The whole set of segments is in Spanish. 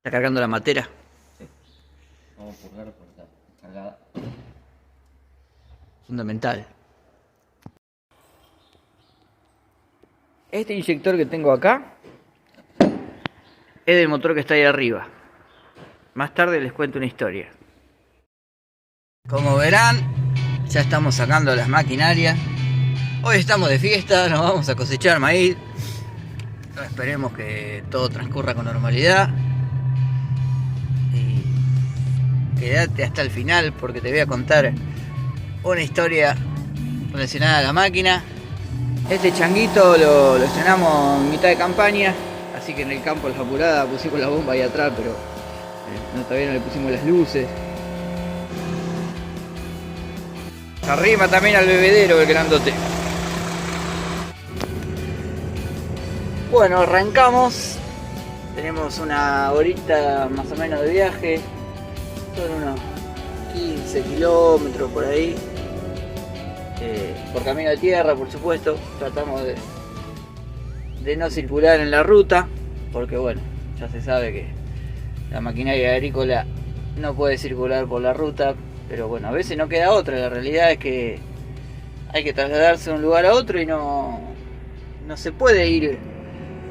Está cargando la matera. Sí. Vamos a purgar por acá. Cargada. Fundamental. Este inyector que tengo acá es del motor que está ahí arriba. Más tarde les cuento una historia. Como verán, ya estamos sacando las maquinarias. Hoy estamos de fiesta, nos vamos a cosechar maíz. Esperemos que todo transcurra con normalidad. Y quédate hasta el final porque te voy a contar una historia relacionada a la máquina. Este changuito lo estrenamos en mitad de campaña, así que en el campo La Apurada pusimos la bomba ahí atrás, pero todavía no le pusimos las luces. Arriba también al bebedero el grandote. Bueno, arrancamos. Tenemos una horita más o menos de viaje. Son unos 15 kilómetros por ahí. Por camino de tierra, por supuesto. Tratamos de no circular en la ruta, porque bueno, ya se sabe que la maquinaria agrícola no puede circular por la ruta, pero bueno, a veces no queda otra. La realidad es que hay que trasladarse de un lugar a otro y no se puede ir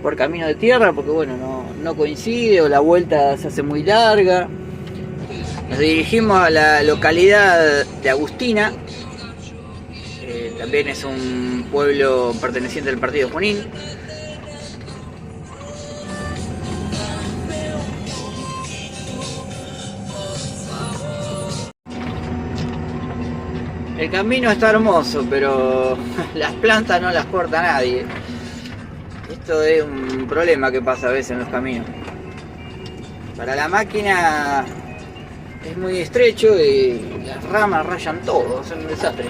por camino de tierra porque bueno, no coincide o la vuelta se hace muy larga. Nos dirigimos a la localidad de Agustina. También es un pueblo perteneciente al partido Junín. El camino está hermoso, pero las plantas no las corta nadie. Esto es un problema que pasa a veces en los caminos. Para la máquina es muy estrecho y las ramas rayan todo, es un desastre.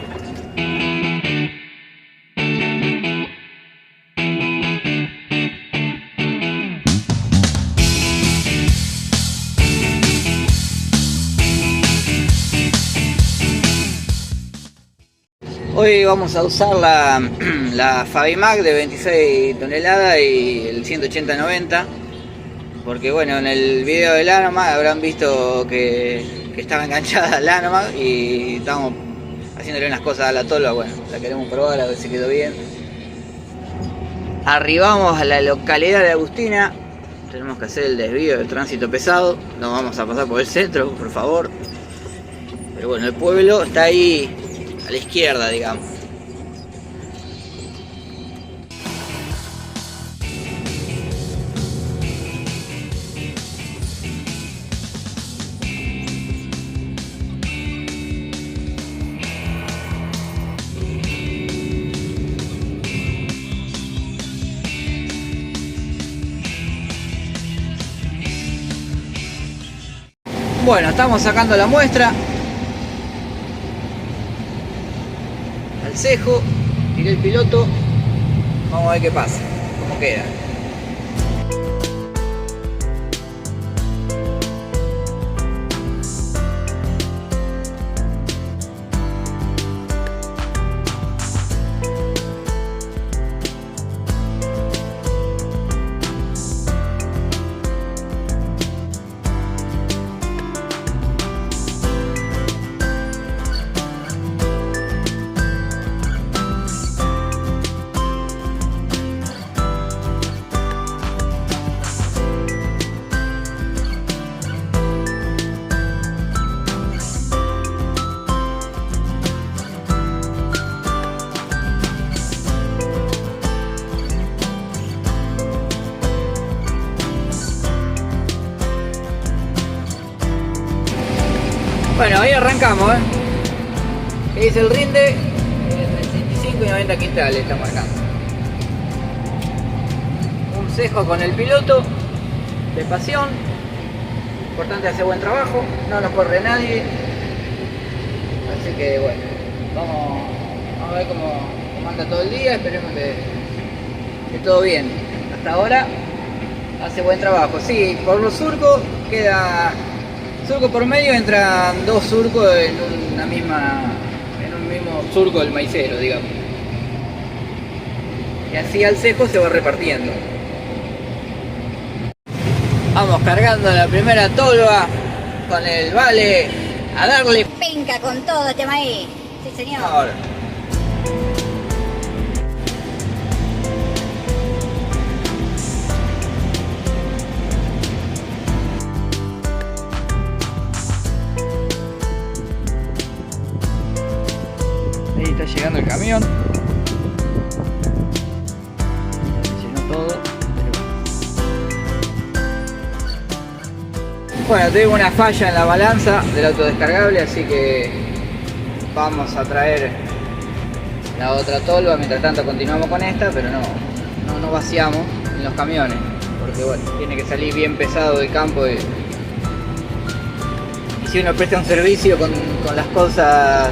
Hoy vamos a usar la Fabimac de 26 toneladas y el 180-90, porque bueno, en el video del Anomag habrán visto que estaba enganchada al Anomag y estamos haciéndole unas cosas a la tolva. Bueno, la queremos probar a ver si quedó bien. Arribamos a la localidad de Agustina. Tenemos que hacer el desvío del tránsito pesado. No vamos a pasar por el centro, por favor. Pero bueno, el pueblo está ahí a la izquierda, digamos. Bueno, estamos sacando la muestra. Al cejo, tiré el piloto. Vamos a ver qué pasa, cómo queda. Bueno, ahí arrancamos, ¿Qué dice el rinde? Entre 65 y 90 quintales está marcando. Un cejo con el piloto, despación. Importante hacer buen trabajo, no nos corre nadie. Así que bueno, vamos a ver cómo anda todo el día, esperemos que todo bien. Hasta ahora hace buen trabajo. Sí, por los surcos queda... Surco por medio, entran dos surcos en un mismo surco del maicero, digamos. Y así al cejo se va repartiendo. Vamos cargando la primera tolva con el vale a darle Penca con todo este maíz. Sí, señor. ahora. Ahí está llegando el camión. Ya se llenó todo. Bueno, tengo una falla en la balanza del autodescargable, así que vamos a traer la otra tolva. Mientras tanto continuamos con esta, pero no vaciamos en los camiones, porque bueno, tiene que salir bien pesado del campo y si uno presta un servicio con las cosas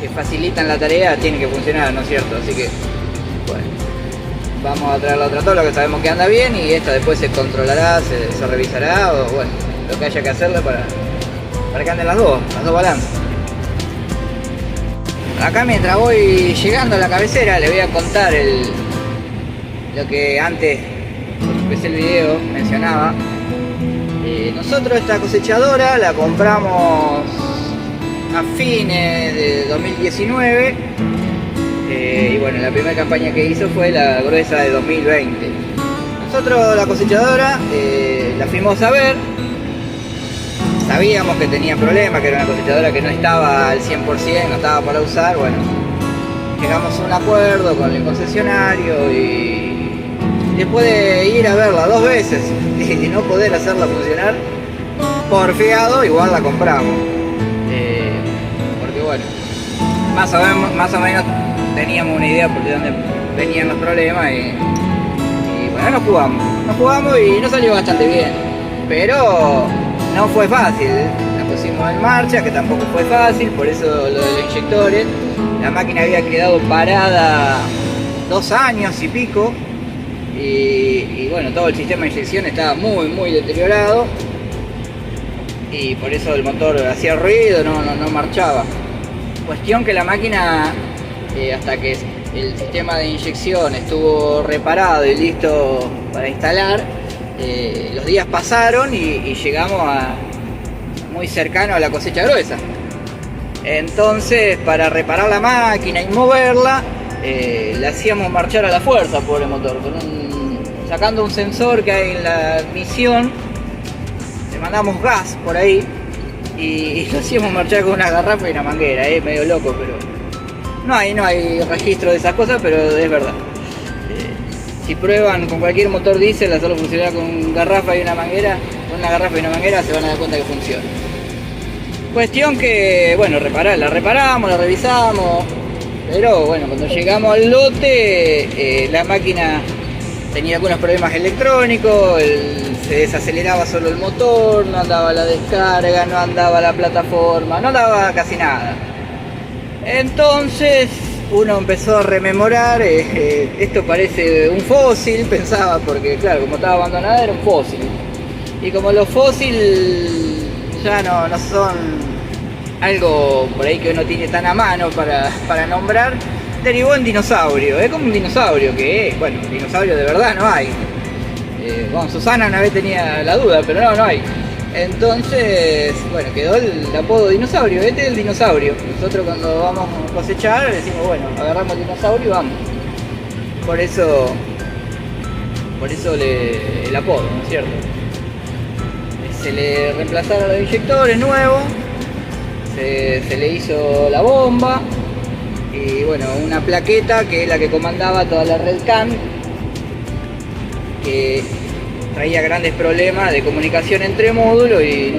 que facilitan la tarea, tiene que funcionar, ¿no es cierto? Así que bueno, vamos a traer la otra tolva que sabemos que anda bien y esta después se controlará, se revisará o bueno, lo que haya que hacerle para que anden las dos balanzas. Acá mientras voy llegando a la cabecera les voy a contar lo que antes, cuando empecé el video, mencionaba. Nosotros esta cosechadora la compramos a fines de 2019 y bueno, la primera campaña que hizo fue la gruesa de 2020. Nosotros la cosechadora la fuimos a ver. Sabíamos que tenía problemas, que era una cosechadora que no estaba al 100%, no estaba para usar. Bueno, llegamos a un acuerdo con el concesionario y después de ir a verla 2 veces y no poder hacerla funcionar, porfiado, igual la compramos. Porque bueno, más o menos teníamos una idea por de dónde venían los problemas y bueno, nos jugamos y nos salió bastante bien. Pero no fue fácil, la pusimos en marcha, que tampoco fue fácil, por eso lo de los inyectores. La máquina había quedado parada 2 años y pico y bueno, todo el sistema de inyección estaba muy deteriorado y por eso el motor hacía ruido, no marchaba. Cuestión que la máquina, hasta que el sistema de inyección estuvo reparado y listo para instalar, los días pasaron y llegamos muy cercano a la cosecha gruesa. Entonces, para reparar la máquina y moverla, la hacíamos marchar a la fuerza, pobre motor, sacando un sensor que hay en la admisión, le mandamos gas por ahí y lo hacíamos marchar con una garrafa y una manguera, medio loco, pero no hay registro de esas cosas, pero es verdad. Si prueban con cualquier motor diésel hacerlo funcionar con una garrafa y una manguera, se van a dar cuenta que funciona. Cuestión que, bueno, la reparamos, la revisamos, pero bueno, cuando llegamos al lote, la máquina tenía algunos problemas electrónicos, se desaceleraba solo el motor, no andaba la descarga, no andaba la plataforma, no andaba casi nada. Entonces uno empezó a rememorar, esto parece un fósil, pensaba, porque claro, como estaba abandonada era un fósil. Y como los fósiles ya no son algo por ahí que uno tiene tan a mano para nombrar, derivó en dinosaurio. Es como un dinosaurio que es, bueno, un dinosaurio de verdad no hay. Bueno, Susana una vez tenía la duda, pero no hay. Entonces, bueno, quedó el apodo dinosaurio. Este es el dinosaurio. Nosotros cuando vamos a cosechar decimos, bueno, agarramos el dinosaurio y vamos. Por eso el apodo, ¿no es cierto? Se le reemplazaron los inyectores nuevos, se le hizo la bomba y bueno, una plaqueta que es la que comandaba toda la red CAN, que traía grandes problemas de comunicación entre módulos y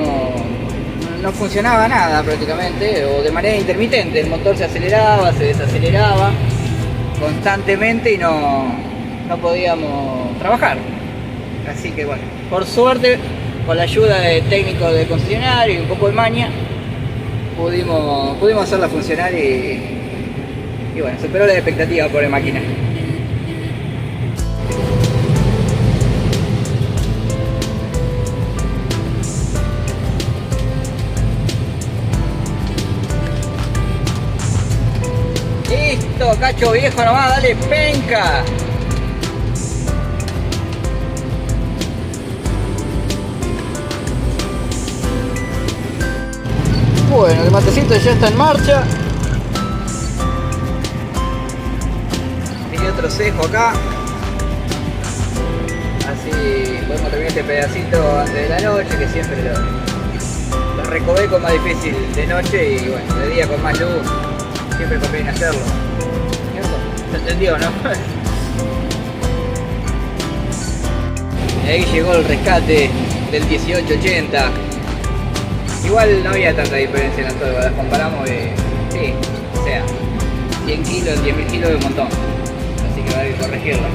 no funcionaba nada prácticamente, o de manera intermitente. El motor se aceleraba, se desaceleraba constantemente y no podíamos trabajar. Así que bueno, por suerte, con la ayuda de técnicos de concesionario y un poco de maña, pudimos hacerla funcionar y bueno, superó la expectativa por la máquina. Listo, cacho viejo nomás, dale penca. Bueno, el matecito ya está en marcha. Tiene otro cejo acá. Así podemos terminar este pedacito antes de la noche, que siempre lo recoveco más difícil de noche y bueno, de día con más luz siempre conviene hacerlo. ¿Cierto? ¿Se entendió, no? Y ahí llegó el rescate del 1880. Igual no había tanta diferencia en las dos, las comparamos y sí, o sea, 100 kilos, 10.000 kilos es un montón. Así que va a haber que corregirlo.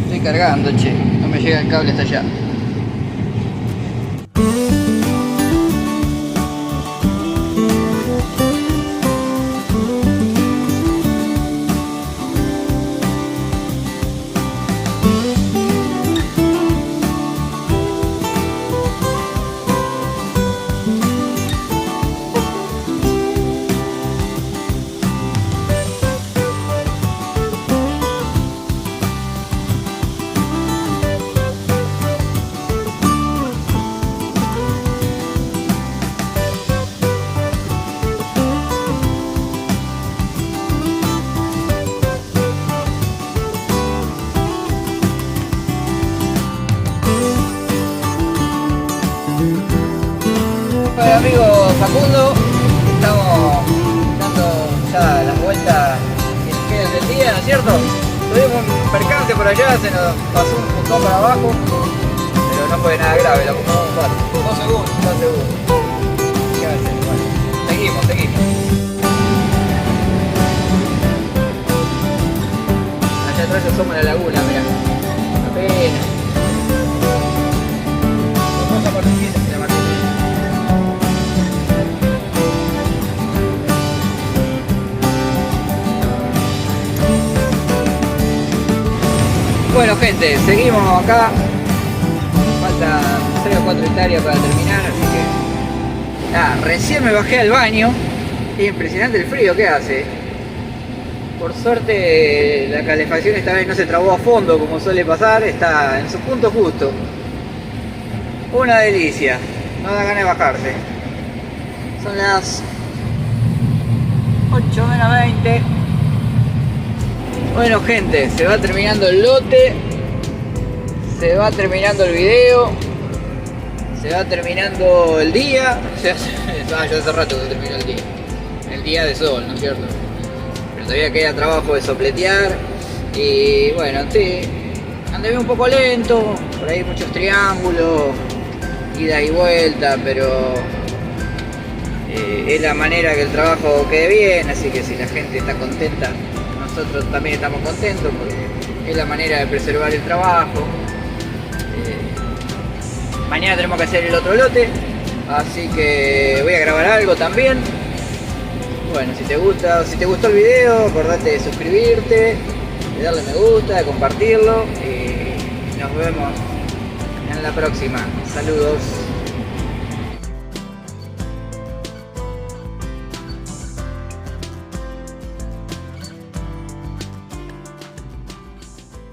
Estoy cargando, che, no me llega el cable hasta allá. Hola amigo Facundo, estamos dando ya las vueltas que quedan del día, ¿no es cierto? Tuvimos un percance por allá, se nos pasó un puntón para abajo, pero no fue nada grave, lo acomodamos un par. 2 segundos. ¿Qué va a hacer? Bueno, seguimos. Allá atrás ya somos la laguna, mirá. Apenas. Vamos a partir de la Martín. Bueno gente, seguimos acá. Faltan 3 o 4 hectáreas para terminar, así que nada, recién me bajé al baño. Es impresionante el frío que hace. Por suerte la calefacción esta vez no se trabó a fondo como suele pasar, está en su punto justo. Una delicia, no da ganas de bajarse. Son las 8:20. Bueno gente, se va terminando el lote, se va terminando el video, se va terminando el día. Ya hace rato que terminó el día de sol, ¿no es cierto? Pero todavía queda trabajo de sopletear y bueno, sí, andé un poco lento, por ahí muchos triángulos, ida y vuelta, pero es la manera que el trabajo quede bien, así que si la gente está contenta, nosotros también estamos contentos porque es la manera de preservar el trabajo. Mañana tenemos que hacer el otro lote, así que voy a grabar algo también. Bueno, si te gustó el video, acordate de suscribirte, de darle me gusta, de compartirlo y nos vemos en la próxima. Saludos.